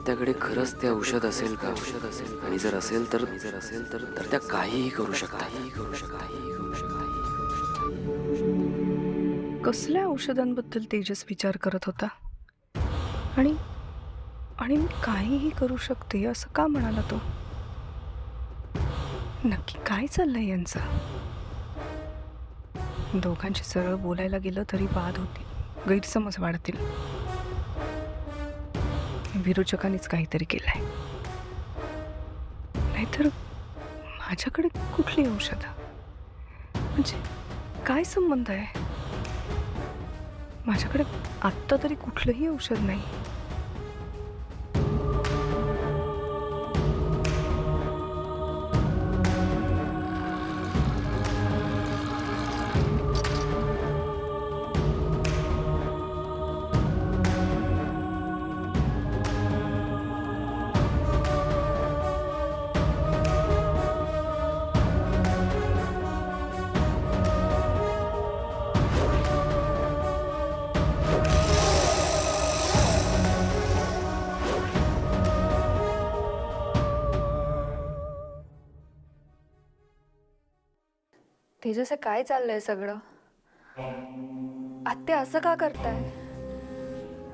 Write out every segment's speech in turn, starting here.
आत्याकडे खरंच ते औषध असेल का? आणि जर असेल तर त्या काहीही करू शकतात. कसल्या औषधांबद्दल तेजस विचार करत होता? आणि आणि मी काहीही करू शकते असं का म्हणाला तो? नक्की काय चाललंय यांचं? दोघांशी सरळ बोलायला गेलं तरी वाद होतील, गैरसमज वाढतील. विरोचकांनीच काहीतरी केलंय. नाहीतर माझ्याकडे कुठली औषधं? म्हणजे काय संबंध आहे? माझ्याकडे आत्ता तरी कुठलंही औषध नाही. तेजस हे काय चाललंय सगळं? आत्या असं का करताय?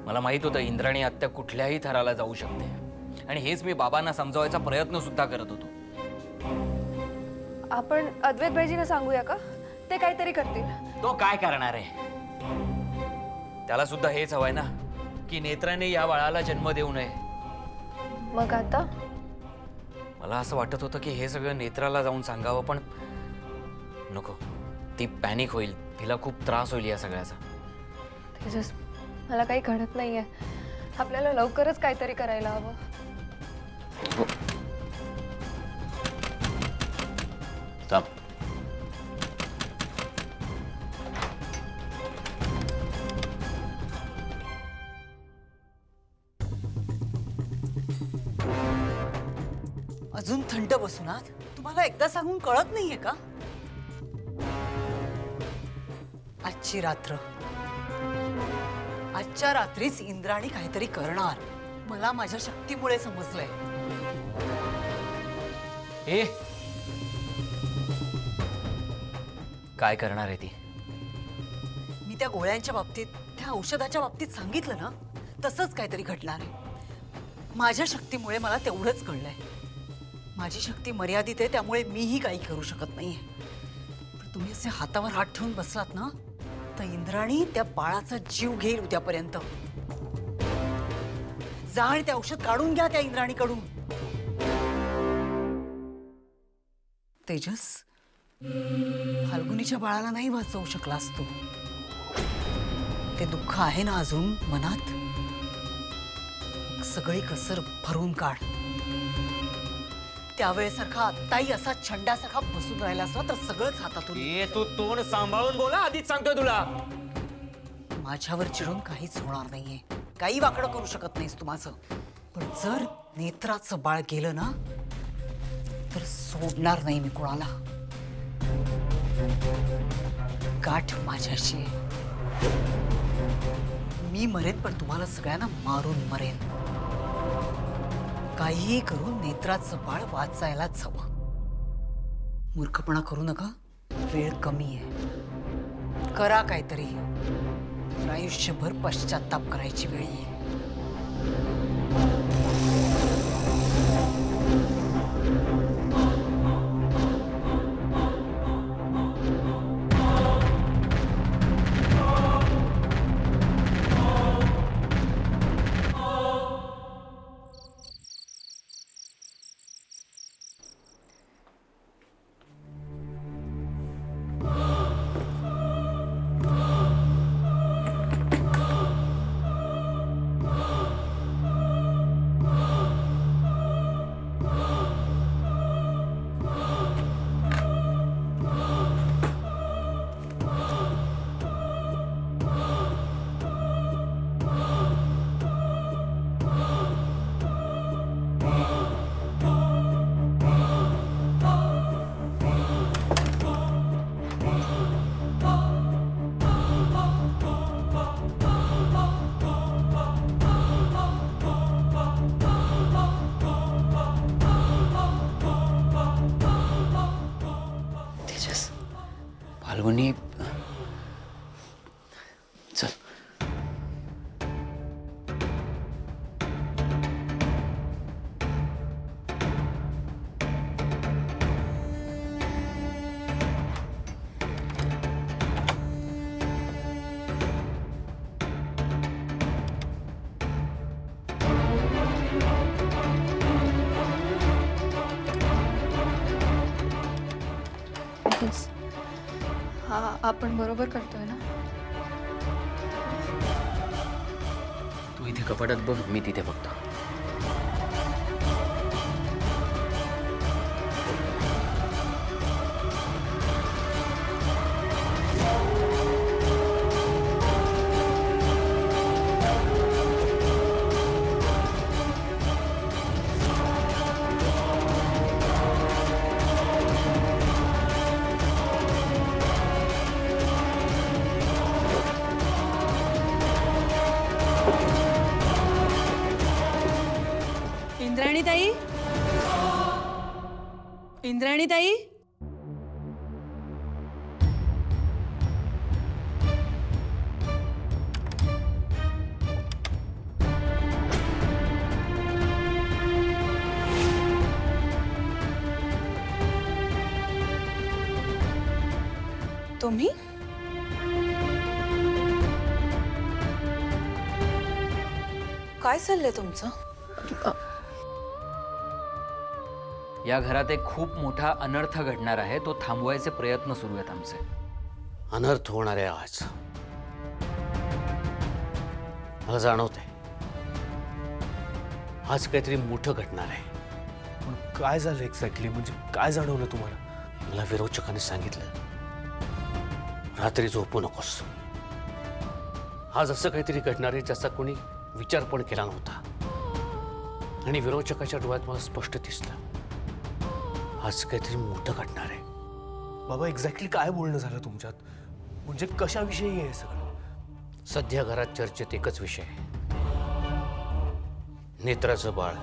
मला माहित होतं इंद्राणी आत्या कुठल्याही थराला जाऊ शकते आणि हेच मी बाबांना समजावायचा प्रयत्न सुद्धा करत होतो. आपण अद्वैत भाईजींना सांगूया का? ते काहीतरी करतील. तो काय करणार आहे? त्याला सुद्धा हेच हवंय ना की नेत्राने या बाळाला जन्म देऊ नये. मग आता मला असं वाटत होतं की हे सगळं नेत्राला जाऊन सांगावं, पण नको. ती पॅनिक होईल, तिला खूप त्रास होईल या सगळ्याचा. तेजस, मला काही कळत नाहीये. आपल्याला लवकरच काहीतरी करायला हवं. थांब. अजून थंड बसून आहात? तुम्हाला एकदा सांगून कळत नाहीये का? आजची रात्र, आजच्या रात्रीच इंद्राणी काहीतरी करणार. मला माझ्या शक्तीमुळे समजलंय. ए, काय करणार आहे ती? मी त्या गोळ्यांच्या बाबतीत, त्या औषधाच्या बाबतीत सांगितलं ना, तसंच काहीतरी घडणार आहे. माझ्या शक्तीमुळे मला तेवढंच कळलंय. माझी शक्ती मर्यादित आहे, त्यामुळे मीही काही करू शकत नाहीये. पण तुम्ही असे हातावर हात ठेवून बसलात ना, तर इंद्राणी त्या बाळाचा जीव घेईल उद्यापर्यंत. जा आणि ते औषध काढून घ्या त्या इंद्राणीकडून. तेजस, फाल्गुनीच्या बाळाला नाही वाचवू शकलास तू. ते दुःख आहे ना अजून मनात, सगळी कसर भरून काढ. त्यावेळेसारखा आत्ताही असा छंडासारखा बसून राहिला असता तर सगळंच हातातून. ए, तू तोंड सांभाळून बोला, आधीच सांगतोय तुला. माझ्यावर चिडून काहीच होणार नाहीये. काही वाकडं करू शकत नाहीस तू माझं. पण जर नेत्राचं बाळ गेलं ना, तर सोडणार नाही मी कोणाला. गाठ माझ्याशी आहे. मी मरेन, पण तुम्हाला सगळ्यांना मारून मरेन. काहीही करून नेत्राचं बाळ वाचायलाच हवं. मूर्खपणा करू नका, वेळ कमी आहे. करा काहीतरी. आयुष्यभर पश्चाताप करायची वेळ येईल. फाल्गुनी चल. हा आपण बरोबर करतोय ना? तू इथे कपाटात बघ, मी तिथे बघतो. इंद्राणीताई, इंद्राणीताई, तुम्ही? काय चाललंय तुमचं? या घरात एक खूप मोठा अनर्थ घडणार आहे. तो थांबवायचे प्रयत्न सुरू आहेत आमचे. अनर्थ होणार आहे आज. मला जाणवतंय आज काहीतरी मोठं घडणार आहे. पण काय झालं एक्झॅक्टली? म्हणजे काय जाणवलं तुम्हाला? मला विरोचकांनी सांगितलं रात्री झोपू नकोस. आज असं काहीतरी घडणार आहे ज्याचा कोणी विचार पण केला नव्हता. आणि विरोचकाच्या डोळ्यात मला स्पष्ट दिसलं आज काहीतरी मोठं घडणार आहे. बाबा एक्झॅक्टली काय बोलणं झालं तुमच्यात? म्हणजे कशाविषयी आहे सगळं? सध्या घरात चर्चेत एकच विषय आहे, नेत्राचं बाळ.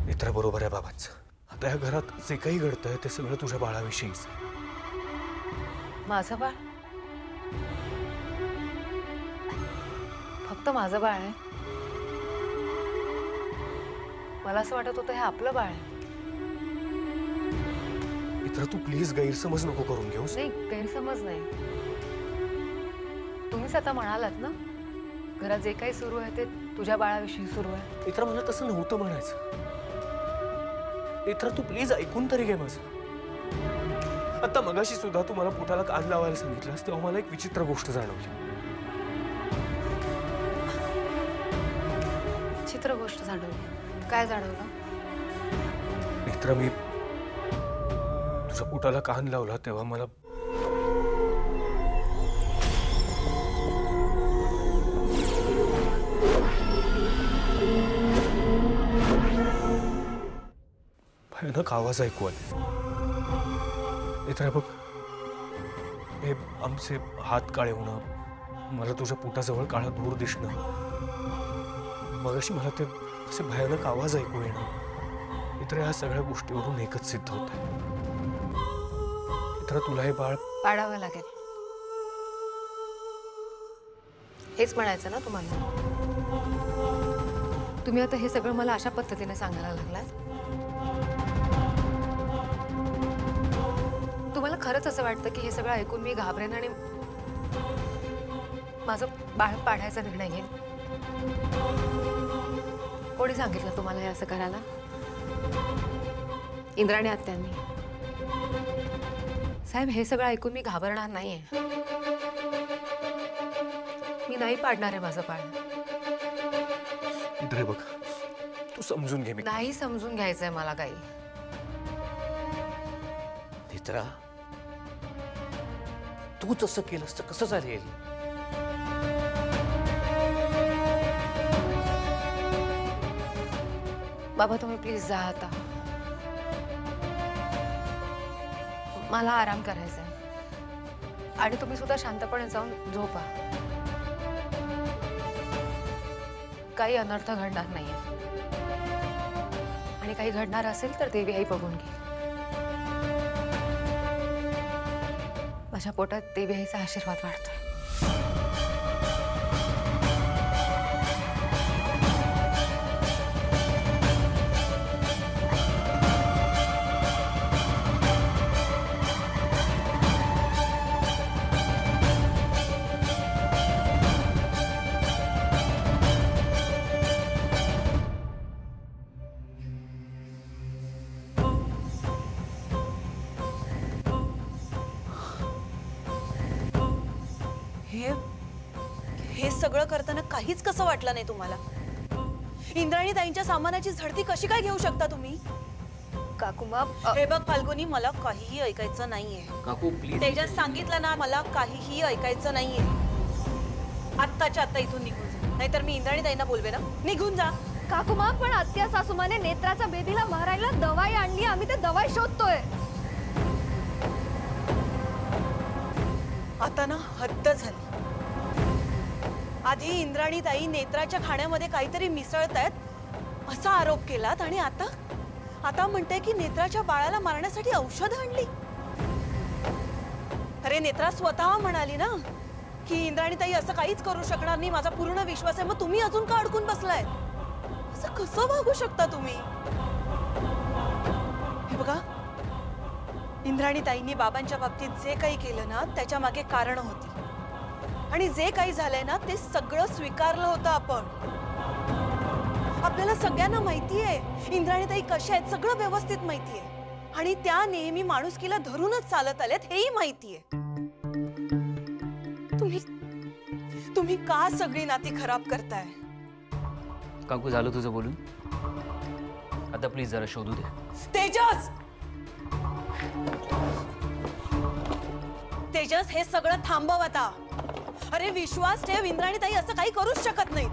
नेत्रा बरोबर आहे बाबांचं. आता या घरात जे काही घडतंय ते सगळं तुझ्या बाळाविषयीच आहे. माझं बाळ? फक्त माझं बाळ आहे? मला असं वाटत होतं हे आपलं बाळ आहे. नेत्रा तू प्लीज गैरसमज नको करून घेऊस. नाही, गैरसमज नाही. तुम्हीच आता म्हणालात ना घरात जे काही सुरू आहे ते तुझ्या बाळाविषयी सुरू आहे. नेत्रा मला तसं नव्हतं म्हणायचं. नेत्रा तू प्लीज ऐकून तरी घे माझं. आता मगाशी सुद्धा तू मला पोटाला कान लावायला सांगितलंस तेव्हा मला एक विचित्र गोष्ट जाणवली. चित्र गोष्ट जाणवली? काय जाणवलं? नेत्रा मी तुझ्या पोटाला कान लावला तेव्हा मला भयानक आवाज ऐकू आले. नेत्रा बघ, हे आमचे हात काळे होणं, मला तुझ्या पोटाजवळ काळा धूर दिसणं, मगाशी मला ते असे भयानक आवाज ऐकू येणं, नेत्रा या सगळ्या गोष्टीवरून एकच सिद्ध होत आहे. नेत्रा तुला हे बाळ पाडावं लागेल हेच म्हणायचं ना तुम्हाला? तुम्ही आता हे सगळं मला अशा पद्धतीने सांगायला लागलात? तुम्हाला खरंच असं वाटतं की हे सगळं ऐकून मी घाबरेन आणि माझं बाळ पाडायचा निर्णय घेईन? कोणी सांगितलं तुम्हाला हे असं करायला? इंद्राणी आत्यांनी. साहेब, हे सगळं ऐकून मी घाबरणार नाहीये. मी नाही पाडणार आहे माझं बाळ. नेत्रा बघ, तू समजून घे. मी नाही समजून घ्यायचंय मला काही. नेत्रा, तूच असं केलंस तर कसं चालेल? बाबा तुम्ही प्लीज जा आता. मला आराम करायचा आहे आणि तुम्ही सुद्धा शांतपणे जाऊन झोपा. काही अनर्थ घडणार नाहीये आणि काही घडणार असेल तर देवी आई बघून घेईल. माझ्या पोटात देवी आईचा आशीर्वाद वाढतोय. हे सगळं करताना काहीच कसं वाटलं नाही तुम्हाला? इंद्राणी ताईंच्या सामानाची झडती कशी काय घेऊ शकता तुम्ही? काकुमा हे बघ फाल्गुनी, मला काहीही ऐकायचं नाहीये. काकू प्लीज. तेजस सांगितलं ना, मला काहीही ऐकायचं नाहीये. आत्ताच्या आत्ता इथून निघून जा, नाहीतर मी इंद्राणी ताईंना बोलवे ना. निघून जा. काकुमा, पण आत्या सासूमाने नेत्राच्या बेबीला मारायला दवाई आणली. आम्ही ते दवाई शोधतोय. आता ना हद्द झाली. आधी इंद्राणी ताई नेत्राच्या खाण्यामध्ये काहीतरी मिसळतायत असा आरोप केलात आणि आता म्हणते की नेत्राच्या बाळाला मारण्यासाठी औषध आणली. अरे नेत्रा स्वतः म्हणाली ना की इंद्राणी ताई असं काहीच करू शकणार नाही, माझा पूर्ण विश्वास आहे. मग तुम्ही अजून का अडकून बसलाय? असं कसं वागू शकता तुम्ही? हे बघा, इंद्राणी ताईंनी बाबांच्या बाबतीत जे काही केलं ना त्याच्या मागे कारण होती आणि जे काही झालंय ना ते सगळं स्वीकारलं होतं आपण. आपल्याला सगळ्यांना माहितीये इंद्राणीताई कशा आहेत, सगळं व्यवस्थित माहितीये आणि त्या नेहमी माणुसकीला धरूनच चालत आल्यात हेही माहितीये. तुम्ही का सगळी नाती खराब करताय? काकू झालं तुझं बोलून, आता प्लीज जरा शोधू दे. तेजस, तेजस, हे सगळं थांबव आता. अरे विश्वास ठेव, इंद्राणीताई असं काही करूच शकत नाही.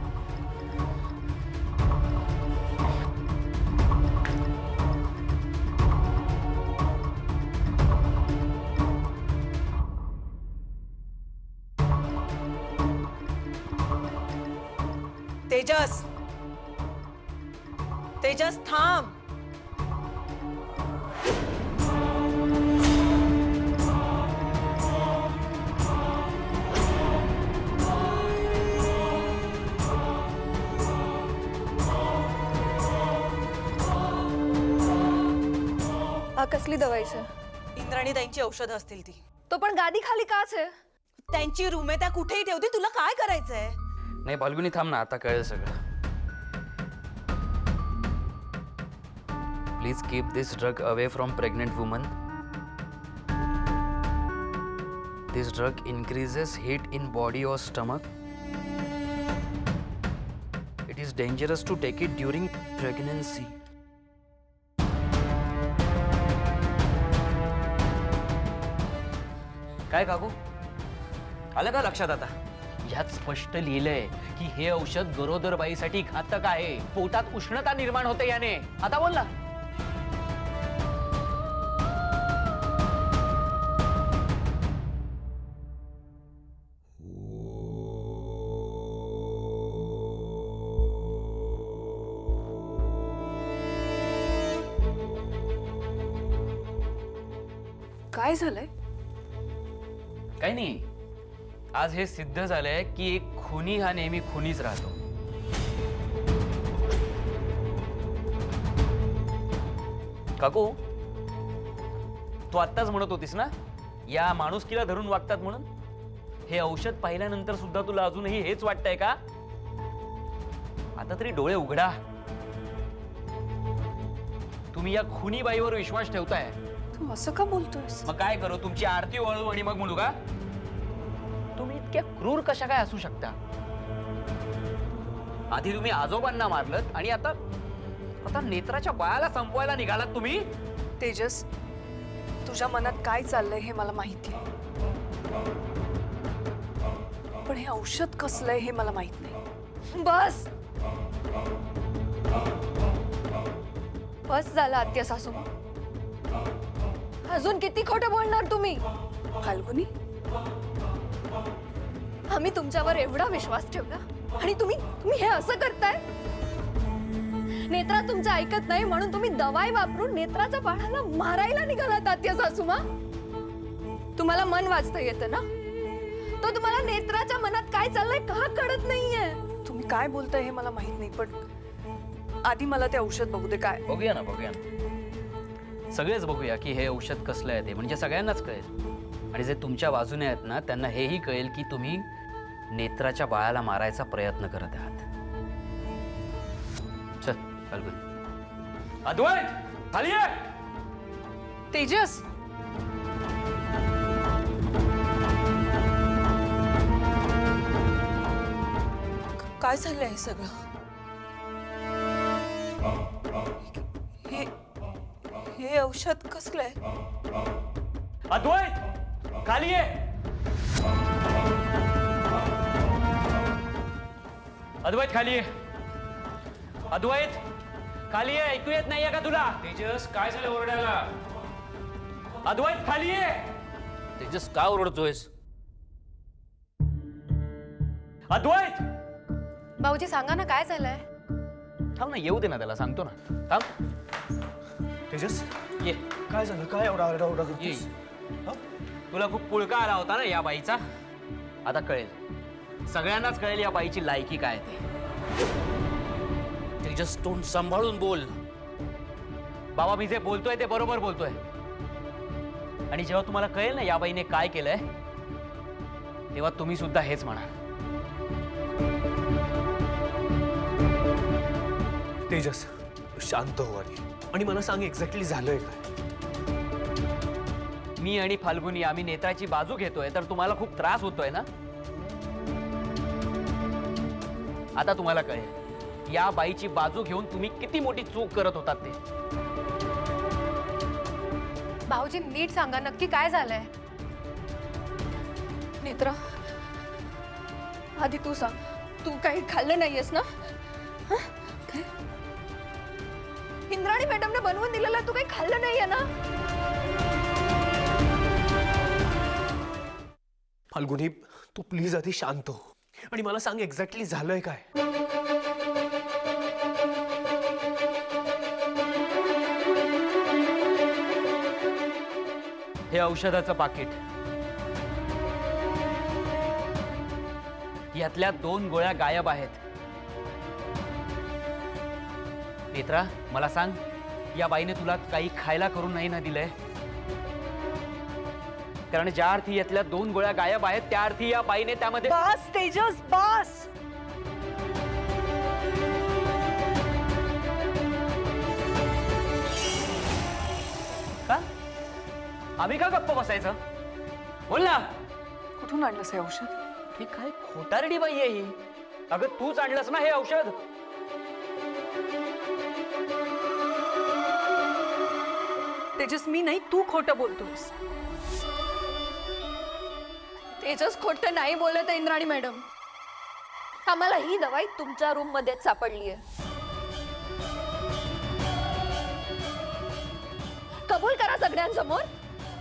तेजस, तेजस थांब. कसली दवाईचं? इंद्राणीताईंची औषधं असतील ती. तो पण गादी खाली काच आहे? त्यांची रूम आहे, त्या कुठेही ठेवते. तुला काय करायचंय? नाही फाल्गुनी थांब ना, आता कळेल सगळं. Please keep this drug away from pregnant woman. This drug increases heat in body और stomach. It is dangerous to take it during pregnancy. काय काकू, आलं का लक्षात आता? यात स्पष्ट लिहिलंय की हे औषध गरोदर बाईसाठी घातक आहे. पोटात उष्णता निर्माण होते याने. आता बोल ना. काय झालंय? काही नाही, आज हे सिद्ध झालंय की एक खुनी हा नेहमी खुनीच राहतो. काकू, तू आत्ताच म्हणत होतीस ना या माणुसकीला धरून वागतात म्हणून. हे औषध पाहिल्यानंतर सुद्धा तुला अजूनही हेच वाटतंय का? आता तरी डोळे उघडा. तुम्ही या खुनी बाईवर विश्वास ठेवताय. तू असं का बोलतोयस? मग काय करू, तुमची आरती वळू आणि मग म्हणू का? तुम्ही इतक्या क्रूर कशा काय असू शकता? आधी तुम्ही आजोबांना मारलत आणि आता नेत्राच्या बाळाला संपवायला निघालात तुम्ही. तेजस, तुझ्या मनात काय चाललंय हे मला माहिती आहे, पण हे औषध कसलंय हे मला माहित नाही. बस बस झालं आत्या सासू. अजून किती खोटं बोलणार तुम्ही? फाल्गुनी, आम्ही तुमच्यावर एवढा विश्वास ठेवला आणि तुम्ही तुम्ही हे असं करताय? नेत्रा तुमचं ऐकत नाही म्हणून तुम्ही दवाई वापरून नेत्राच्या बाळाला मारायला निघालात आत्या सासूमा. तुम्हाला मन वाचता येतं ना? तो तुम्हाला नेत्राच्या मनात काय चाललंय का कळत नाहीये? तुम्ही काय बोलताय हे मला माहित नाही, पण आधी मला ते औषध बघू दे. काय बघूया ना, बघूया ना. सगळेच बघूया की हे औषध कसलं आहे ते, म्हणजे सगळ्यांनाच कळेल. आणि जे तुमच्या बाजूने आहेत ना त्यांना हेही कळेल की तुम्ही नेत्राच्या बाळाला मारायचा प्रयत्न करत आहात. चल फाल्गुनी. अद्वैत खाली ये. तेजस, काय झालंय हे सगळं? हे हे औषध कसलं आहे? अद्वैत खाली ये. अद्वैत खाली ये. अद्वैत खाली ये. ऐकू येत नाहीये का तुला? तेजस काय झालं ओरडायला? अद्वैत खाली ये. तेजस का ओरडतोयस? अद्वैत भाऊजी सांगा ना काय झालंय? थांब ना, येऊ दे ना त्याला, सांगतो ना. थांब. तेजस, ये काय झालं? काय एवढा आरडाओरडा ये. करतोस? हा? तुला खूप पुळका आला होता ना या बाईचा. आता कळेल, सगळ्यांनाच कळेल या बाईची लायकी काय ते. तेजस तोंड सांभाळून बोल. बाबा मी जे बोलतोय ते बरोबर बोलतोय. आणि जेव्हा तुम्हाला कळेल ना या बाईने काय केलंय, तेव्हा तुम्ही सुद्धा हेच म्हणा. तेजस शांत हो आधी आणि मला सांग एक्झॅक्टली झालंय काय? मी आणि फाल्गुनी आम्ही नेत्राची बाजू घेतोय तर तुम्हाला खूप त्रास होतोय ना. आता तुम्हाला कळेल या बाईची बाजू घेऊन तुम्ही किती मोठी चूक करत होतात ते. भाऊजी नीट सांगा नक्की काय झालंय? नेत्रा, आधी तू सांग, तू काही खाल्लं नाहीयेस ना? हं? काय? इंद्राणी मॅडमने बनवून दिलेलं तू काही खाल्लं नाहीये ना? फाल्गुनी तू प्लीज आधी शांत हो आणि मला सांग एक्झॅक्टली झालंय काय? हे औषधाचं पाकिट, यातल्या 2 गोळ्या गायब आहेत. नेत्रा मला सांग, या बाईने तुला काही खायला करून नाही ना दिलंय? कारण ज्या अर्थी यातल्या 2 गोळ्या गायब आहेत त्या अर्थी या बाईने त्यामध्ये. बास तेजस, बास. का आम्ही का गप्प बसायचं? बोल ना. कुठून आणलंस हे औषध? ही काय खोटारडी बाई आहे ही? अगं तूच आणलंस ना हे औषध? तेजस मी नाही, तू खोटं बोलतोस. तेजस खोटं नाही बोलत आहे इंद्राणी मॅडम. आम्हाला ही दवाई तुमच्या रूम मध्येच सापडली आहे. कबूल करा सगळ्यांसमोर,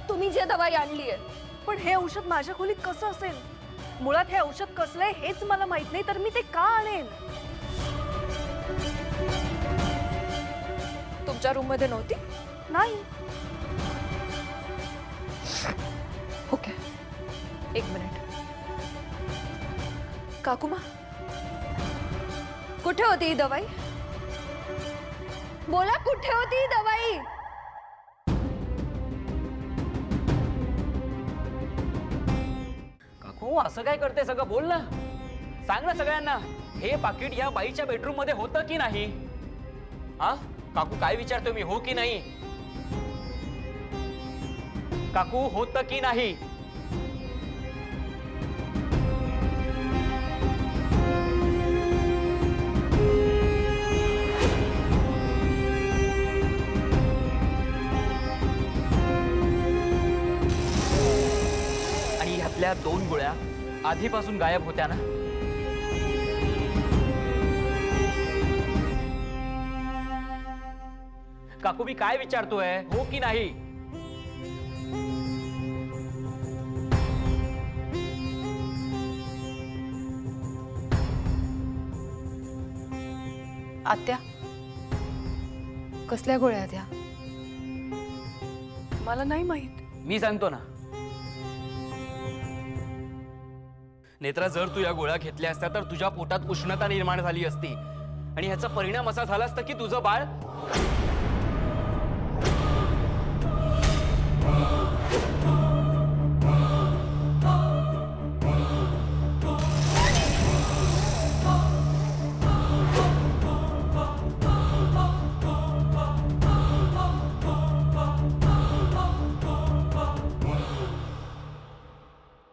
तुम्ही जे दवाई आणली आहे. पण हे औषध माझ्या खोलीत कसं असेल? मुळात हे औषध कसलंय हेच मला माहित नाही, तर मी ते का आणेन? तुमच्या रूम मध्ये नव्हती? नाही. ओके, एक मिनिट. काकुमा, कुठे होती ही दवाई? बोला, कुठे होती ही दवाई? काकू असं काय करते सगळं? बोल ना, सांग ना सगळ्यांना. हे पाकिट या बाईच्या बेडरूम मध्ये होतं की नाही? हा काकू काय विचारतोय मी, हो की नाही? काकू होतं की नाही? आणि ह्यातल्या 2 गोळ्या आधीपासून गायब होत्या ना? काकू मी काय विचारतोय, हो की नाही? आत्या कसल्या गोळ्या आहेत ह्या? मला नाही माहीत. मी सांगतो ना. नेत्रा, जर तू या गोळ्या घेतल्या असत्या तर तुझ्या पोटात उष्णता निर्माण झाली असती आणि ह्याचा परिणाम असा झाला असता की तुझं बाळ